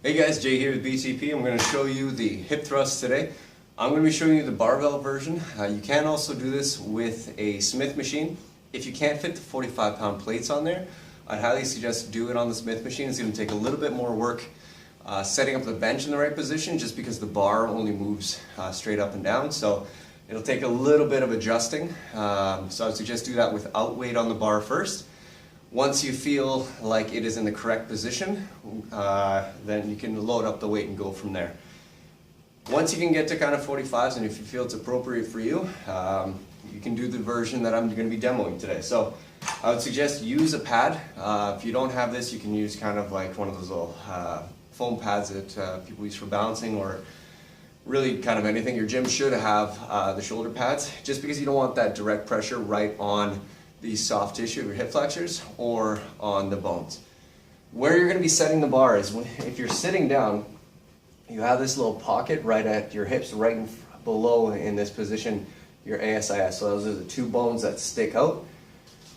Hey guys, Jay here with BTP. I'm going to show you the hip thrust today. I'm going to be showing you the barbell version. You can also do this with a Smith machine. If you can't fit the 45-pound plates on there, I'd highly suggest do it on the Smith machine. It's going to take a little bit more work setting up the bench in the right position just because the bar only moves straight up and down. So it'll take a little bit of adjusting. So I'd suggest do that without weight on the bar first. Once you feel like it is in the correct position, then you can load up the weight and go from there. Once you can get to kind of 45s, and if you feel it's appropriate for you, you can do the version that I'm going to be demoing today. So I would suggest use a pad. If you don't have this, you can use kind of like one of those little foam pads that people use for balancing, or really kind of anything. Your gym should have the shoulder pads, just because you don't want that direct pressure right on the soft tissue of your hip flexors or on the bones. Where you're going to be setting the bar is if you're sitting down, you have this little pocket right at your hips, right below in this position, your ASIS. So those are the two bones that stick out.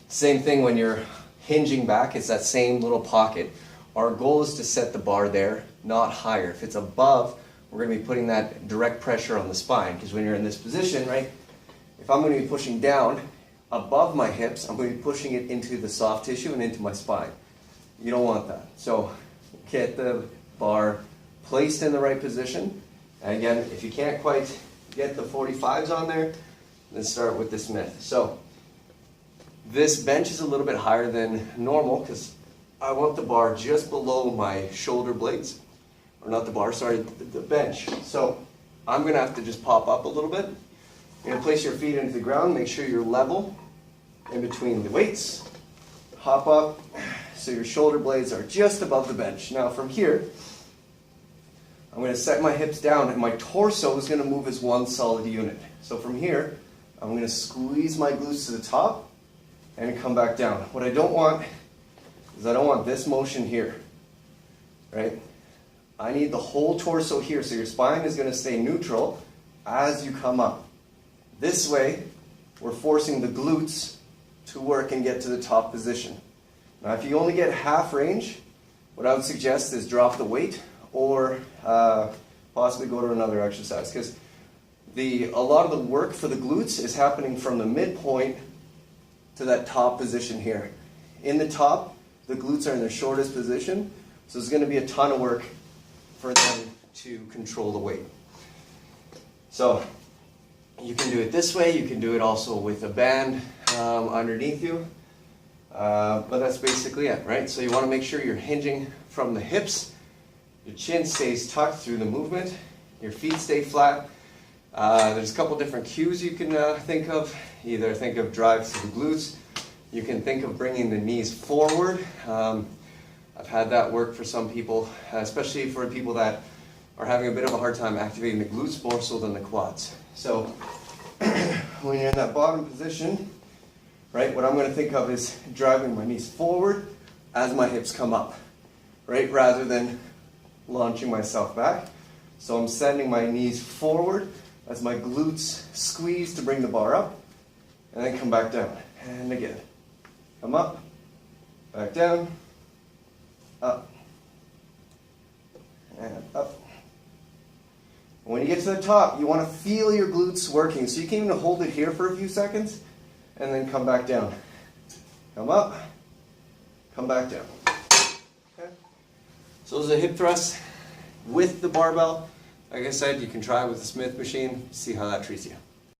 Same thing when you're hinging back, it's that same little pocket. Our goal is to set the bar there, not higher. If it's above, we're going to be putting that direct pressure on the spine, because when you're in this position, right, if I'm going to be pushing down above my hips, I'm going to be pushing it into the soft tissue and into my spine. You don't want that. So get the bar placed in the right position. And again, if you can't quite get the 45s on there, then start with the Smith. So this bench is a little bit higher than normal because I want the bar just below my shoulder blades. Or not the bar, sorry, the bench. So I'm going to have to just pop up a little bit. You're going to place your feet into the ground, make sure you're level in between the weights. Hop up so your shoulder blades are just above the bench. Now from here, I'm going to set my hips down and my torso is going to move as one solid unit. So from here, I'm going to squeeze my glutes to the top and come back down. What I don't want is I don't want this motion here, right? I need the whole torso here, so your spine is going to stay neutral as you come up. This way, we're forcing the glutes to work and get to the top position. Now, if you only get half range, what I would suggest is drop the weight or possibly go to another exercise, because a lot of the work for the glutes is happening from the midpoint to that top position here. In the top, the glutes are in their shortest position, so there's going to be a ton of work for them to control the weight. So you can do it this way, you can do it also with a band underneath you, but that's basically it, right? So you want to make sure you're hinging from the hips, your chin stays tucked through the movement, your feet stay flat. There's a couple different cues you can think of. Either think of drive through the glutes, you can think of bringing the knees forward. I've had that work for some people, especially for people that are having a bit of a hard time activating the glutes more so than the quads. So when you're in that bottom position, right, what I'm going to think of is driving my knees forward as my hips come up, right, rather than launching myself back. So I'm sending my knees forward as my glutes squeeze to bring the bar up, and then come back down. And again, come up, back down, up, and up. When you get to the top, you want to feel your glutes working. So you can even hold it here for a few seconds and then come back down. Come up, come back down. Okay? So those are hip thrusts with the barbell. Like I said, you can try it with the Smith machine, see how that treats you.